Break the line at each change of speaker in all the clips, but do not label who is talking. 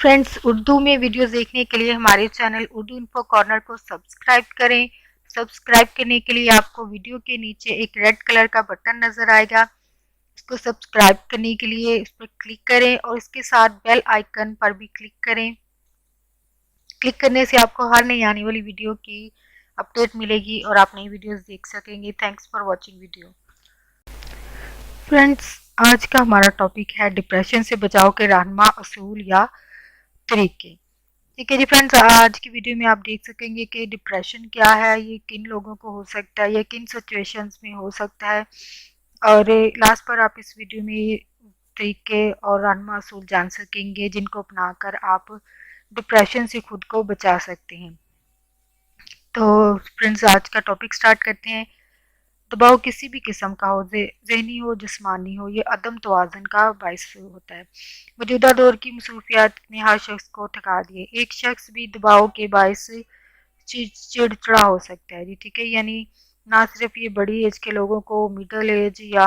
Friends, Urdu में videos देखने के लिए हमारे चैनल उर्दू इन्फो कॉर्नर को सब्सक्राइब करें। सब्सक्राइब करने के लिए आपको वीडियो के नीचे एक रेड कलर का बटन नज़र आएगा। इसको सब्सक्राइब करने के लिए इस पर क्लिक करें और इसके साथ बेल आइकन पर भी क्लिक करें। क्लिक करने से आपको हर नई आने वाली वीडियो की अपडेट मिलेगी और आप नई वीडियोस देख सकेंगे। Thanks for watching video. Friends, आज का हमारा टॉपिक है डिप्रेशन से बचाव के रहनुमा असूल या तरीके। ठीक है जी फ्रेंड्स, आज की वीडियो में आप देख सकेंगे कि डिप्रेशन क्या है, ये किन लोगों को हो सकता है, या किन सिचुएशंस में हो सकता है, और लास्ट पर आप इस वीडियो में तरीके और रहनुमा असूल जान सकेंगे जिनको अपनाकर आप डिप्रेशन से खुद को बचा सकते हैं। तो फ्रेंड्स, आज का टॉपिक स्टार्ट करते हैं। दबाव किसी भी किस्म का हो, ज़हनी हो, जिस्मानी हो, ये अदम तवाज़ुन का बाइस होता है। मौजूदा दौर की मसरूफियात ने हर शख्स को थका दिए। एक शख्स भी दबाव के बाइस चिड़चिड़ा हो सकता है जी। ठीक है, यानी ना सिर्फ ये बड़ी एज के लोगों को, मिडल एज या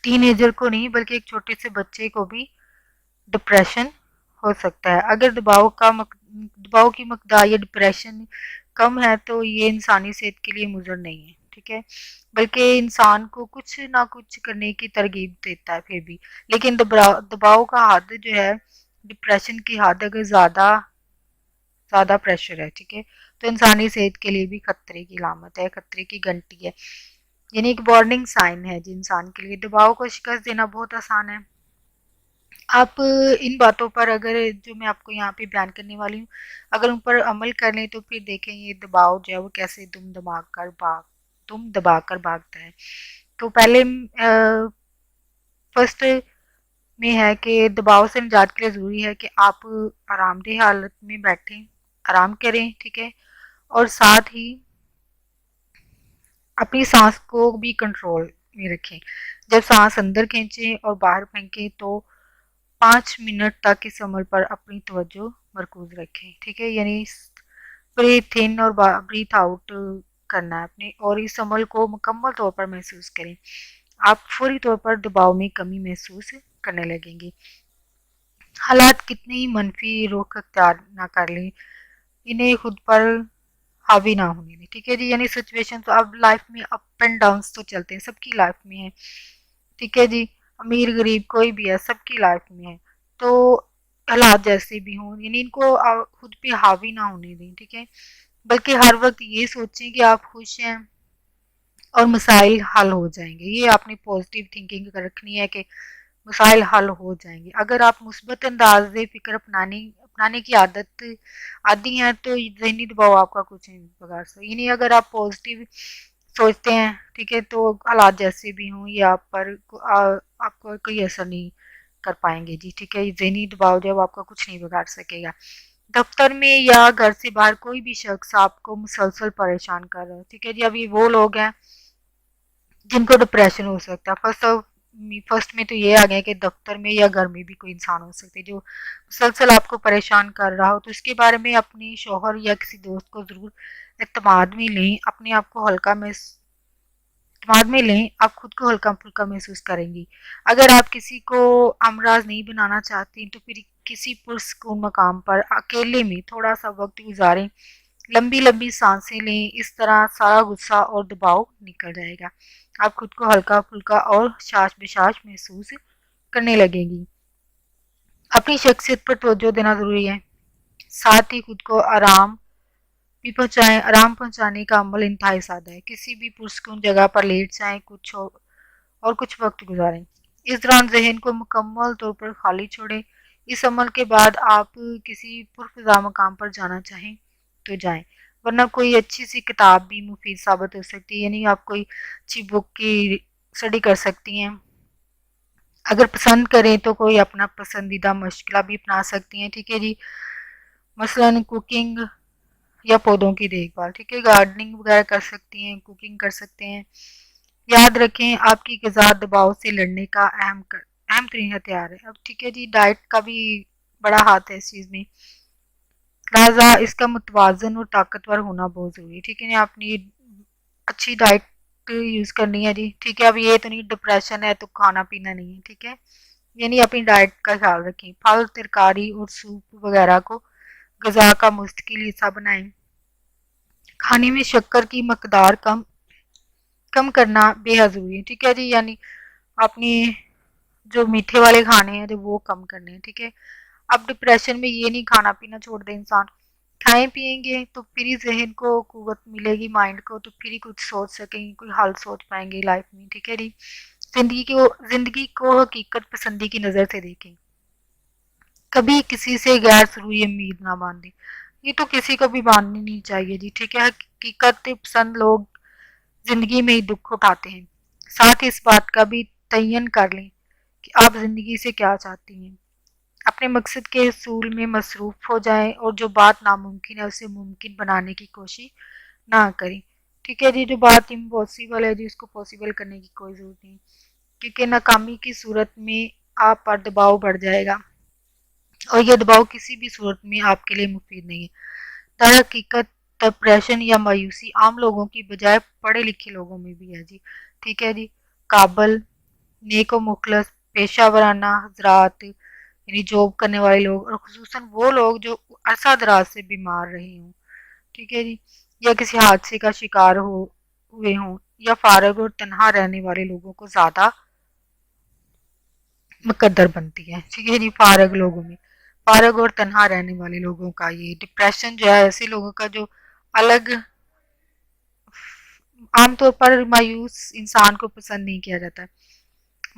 टीनेजर को नहीं, बल्कि एक छोटे से बच्चे को भी डिप्रेशन हो सकता है। अगर दबाव की मकदार या डिप्रेशन कम है तो ये इंसानी सेहत के लिए मुज़र नहीं है। ठीक है, बल्कि इंसान को कुछ ना कुछ करने की तरगीब देता है फिर भी। लेकिन दबाव का हद जो है, डिप्रेशन की हद अगर ज़्यादा प्रेशर है, ठीक है, तो इंसानी सेहत के लिए भी खतरे की अलामत है, खतरे की घंटी है, यानी एक वार्निंग साइन है जी इंसान के लिए। दबाव को शिकस्त देना बहुत आसान है। आप इन बातों पर, अगर जो मैं आपको यहाँ पे बयान करने वाली हूँ, अगर उन पर अमल कर लें तो फिर देखें ये दबाव जो है वो कैसे दुम दबा कर भागता है। तो पहले फर्स्ट में है कि दबाव से निजात के लिए ज़रूरी है कि आप आरामदेह हालत में बैठें, आराम करें, ठीक है, और साथ ही अपनी सांस को भी कंट्रोल में रखें। जब सांस अंदर खींचें और बाहर फेंकें तो 5 मिनट तक इस अमल पर अपनी तवज्जो मरकूज रखें। ठीक है, यानी ब्रीथ इन और ब्रीथ आउट करना है अपने, और इस अमल को मुकम्मल तौर पर महसूस करें। आप फौरी तौर पर दबाव में कमी महसूस करने लगेंगे। हालात कितने ही मनफी रुख अख्तियार ना कर लें, इन्हें खुद पर हावी ना होने दें। ठीक है जी, यानी सिचुएशन तो अब लाइफ में अप एंड डाउन तो चलते हैं, सबकी लाइफ में है। ठीक है जी, अमीर गरीब कोई भी है, सबकी लाइफ में है। तो हालात जैसे भी हों, यानी इनको खुद पे हावी ना होने दें। ठीक है, बल्कि हर वक्त ये सोचें कि आप खुश हैं और मसाइल हल हो जाएंगे। ये आपने पॉजिटिव थिंकिंग रखनी है कि मसाइल हल हो जाएंगे। अगर आप मुस्बत अंदाज फ़िक्र अपनाने की आदी हैं तो ज़हनी दबाव आपका कुछ नहीं बिगाड़ सकता। यानी अगर आप पॉजिटिव सोचते हैं, ठीक है, तो हालात जैसे भी हों ये आपको कोई असर नहीं कर पाएंगे जी। ठीक है, ज़हनी दबाव जब आपका कुछ नहीं बिगाड़ सकेगा। दफ्तर में या घर से बाहर कोई भी शख्स आपको मुसलसल परेशान कर रहा है, ठीक है जी। अब ये वो लोग हैं जिनको डिप्रेशन हो सकता है। फर्स्ट में तो ये आ गया कि दफ्तर में या घर में भी कोई इंसान हो सकता है जो मुसलसल आपको परेशान कर रहा हो। तो इसके बारे में अपने शौहर या किसी दोस्त को ज़रूर एतमाद में लें, अपने आप को एतमाद में लें, आप खुद को हल्का फुल्का महसूस करेंगी। अगर आप किसी को अमराज नहीं बनाना चाहती तो फिर किसी पुरसकून मकाम पर अकेले में थोड़ा सा वक्त गुजारें, लंबी लंबी सांसें लें, इस तरह सारा गुस्सा और दबाव निकल जाएगा। आप खुद को हल्का फुल्का और शाश बेशाश महसूस करने लगेंगी। अपनी शख्सियत पर तवज्जो देना ज़रूरी है, साथ ही खुद को आराम पहुंचाने का अमल इंतहाई सादा है। किसी भी पुरसकून जगह पर लेट जाएं, और कुछ वक्त गुजारें। इस दौरान जहन को मुकम्मल तौर पर खाली छोड़ें। इस अमल के बाद आप किसी पुरफिजा मकाम पर जाना चाहें तो जाएं, वरना कोई अच्छी सी किताब भी मुफीद साबित हो सकती है। यानी आप कोई अच्छी बुक की स्टडी कर सकती हैं। अगर पसंद करें तो कोई अपना पसंदीदा मशगला भी अपना सकती हैं। ठीक है जी, मसलन कुकिंग या पौधों की देखभाल। ठीक है, गार्डनिंग वगैरह कर सकती हैं, कुकिंग कर सकते हैं। याद रखें, आपकी ग़िज़ा दबाव से लड़ने का अहम तरीन हथियार है। अब ठीक है जी, डाइट का भी बड़ा हाथ है इस चीज़ में, लिहाजा इसका मुतवाज़न और ताकतवर होना बहुत ज़रूरी है। ठीक है, आपने अच्छी डाइट यूज़ करनी है जी। ठीक है, अब ये तो नहीं डिप्रेशन है तो खाना पीना नहीं है। ठीक है, यानी अपनी डाइट का ख्याल रखें। फल, तरकारी और सूप वगैरह को ग़िज़ा का मुस्तकिल हिस्सा बनाएं। खाने में शक्कर की मकदार कम कम करना बेहद ज़रूरी है, ठीक है जी। यानी अपनी जो मीठे वाले खाने हैं जो वो कम करने हैं, ठीक है। अब डिप्रेशन में ये नहीं खाना पीना छोड़ दे इंसान, खाएं पिएंगे तो फिर ही जहन को कुव्वत मिलेगी, माइंड को, तो फिर ही कुछ सोच सकेंगे, कोई हल सोच पाएंगे लाइफ में, ठीक है जी। जिंदगी को हकीकत पसंदी की नज़र से देखें, कभी किसी से गैर ज़रूरी उम्मीद ना बांधें, ये तो किसी को भी बांधनी नहीं चाहिए जी, ठीक है। हकीकत पसंद लोग ज़िंदगी में ही दुख उठाते हैं। साथ ही इस बात का भी तयन कर लें कि आप ज़िंदगी से क्या चाहती हैं। अपने मकसद के हसूल में मसरूफ़ हो जाएं और जो बात नामुमकिन है उसे मुमकिन बनाने की कोशिश ना करें, ठीक है जी। जो बात इम्पॉसिबल है जी उसको पॉसिबल करने की कोई ज़रूरत नहीं, क्योंकि नाकामी की सूरत में आप पर दबाव बढ़ जाएगा और यह दबाव किसी भी सूरत में आपके लिए मुफीद नहीं है। दरहकीकत डिप्रेशन या मायूसी आम लोगों की बजाय पढ़े लिखे लोगों में भी है जी, ठीक है जी। काबल, नेक व मुखलस, पेशा वराना हजरात यानी जॉब करने वाले लोग और खुसूसन वो लोग जो अरसा दराज से बीमार रहे हों, ठीक है जी, या किसी हादसे का शिकार हो हुए हों, या फारग और तनहा रहने वाले लोगों को ज़्यादा मुकद्दर बनती है, ठीक है जी। फारग लोगों में, फारग और तनहा रहने वाले लोगों का ये डिप्रेशन जो है, ऐसे लोगों का जो अलग आमतौर पर मायूस इंसान को पसंद नहीं किया जाता है।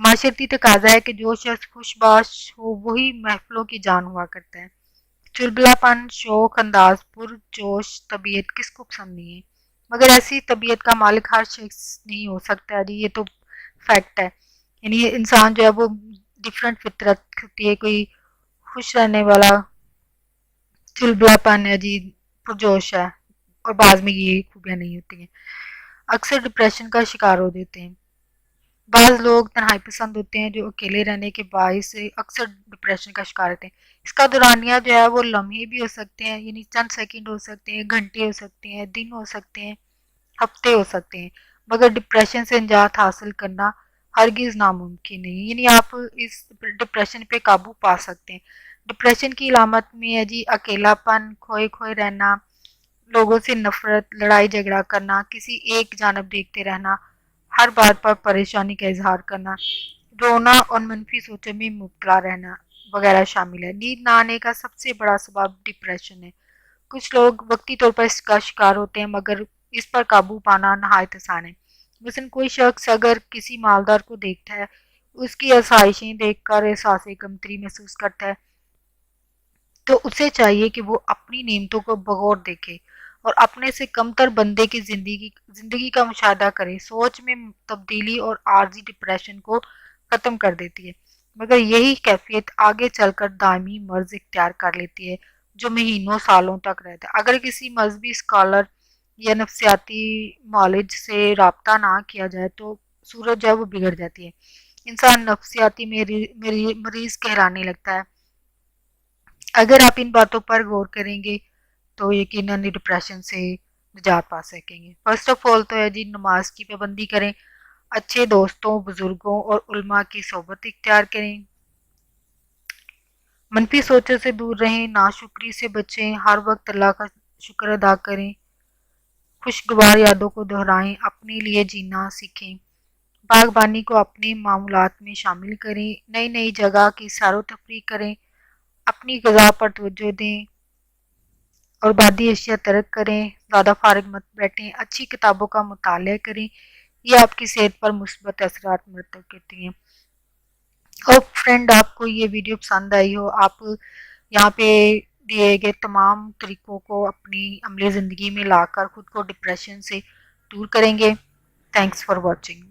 माशरती तकाजा है कि जो शख्स खुशबाश हो वही महफिलों की जान हुआ करता है। चुलबुलापन, शौक अंदाज, पुरजोश तबीयत किसको पसंद नहीं है, मगर ऐसी तबीयत का मालिक हर शख्स नहीं हो सकता है जी, ये तो फैक्ट है। यानी इंसान जो है वो डिफरेंट फितरत होती है, कोई खुश रहने वाला चुलबुलापन है जी, पुरजोश है, और बाद में ये खूबियाँ नहीं होती हैं, अक्सर डिप्रेशन का शिकार हो देते हैं। बाज़ लोग तन्हाई पसंद होते हैं जो अकेले रहने के बायस से अक्सर डिप्रेशन का शिकार होते हैं। इसका दौरानिया जो है वो लम्हे भी हो सकते हैं, यानी चंद सेकंड हो सकते हैं, घंटे हो सकते हैं, दिन हो सकते हैं, हफ्ते हो सकते हैं, मगर डिप्रेशन से निजात हासिल करना हरगिज़ नामुमकिन नहीं, यानी आप इस डिप्रेशन पे काबू पा सकते हैं। डिप्रेशन की अलामत में है जी अकेलापन, खोए खोए रहना, लोगों से नफरत, लड़ाई झगड़ा करना, किसी एक जानब देखते रहना, हर बात पर परेशानी का इजहार करना, रोना और मनफी सोचों में मुबतला रहना वगैरह शामिल है। नींद ना आने का सबसे बड़ा सबब डिप्रेशन है। कुछ लोग वक्ती तौर पर इसका शिकार होते हैं, मगर इस पर काबू पाना नहायत आसान है। मसलन कोई शख्स अगर किसी मालदार को देखता है, उसकी आसाइशें देखकर एहसास कमतरी महसूस करता है, तो उसे चाहिए कि वो अपनी नेमतों को बगौर देखे और अपने से कमतर बंदे की जिंदगी का मुशाहदा करे। सोच में तब्दीली और आर्जी डिप्रेशन को ख़त्म कर देती है, मगर यही कैफियत आगे चलकर दायमी मर्ज इख्तियार कर लेती है जो महीनों सालों तक रहता है। अगर किसी मजहबी स्कॉलर या नफ्सियाती मॉलेज से रब्ता ना किया जाए तो सूरत जो है वो बिगड़ जाती है, इंसान नफ्सियाती मरीज कहलाने लगता है। अगर आप इन बातों पर गौर करेंगे तो यकीनन डिप्रेशन से निजात पा सकेंगे। फर्स्ट ऑफ ऑल तो है जी नमाज की पाबंदी करें, अच्छे दोस्तों, बुजुर्गों और उल्मा की सोबत इख्तियार करें, मनफी सोचों से दूर रहें, नाशुक्री से बचें, हर वक्त अल्लाह का शुक्र अदा करें, खुशगवार यादों को दोहराएं, अपने लिए जीना सीखें, बागबानी को अपने मामूलात में शामिल करें, नई नई जगह की सैरो तफरी करें, अपनी ग़िज़ा पर तवज्जो दें और बादी अशिया तर्क करें, ज़्यादा फारिग मत बैठें, अच्छी किताबों का मुताला करें, ये आपकी सेहत पर मुस्बत असरात मरतब करती हैं। और फ्रेंड आपको ये वीडियो पसंद आई हो, आप यहाँ पे दिए गए तमाम तरीकों को अपनी अमली ज़िंदगी में लाकर खुद को डिप्रेशन से दूर करेंगे। Thanks for watching.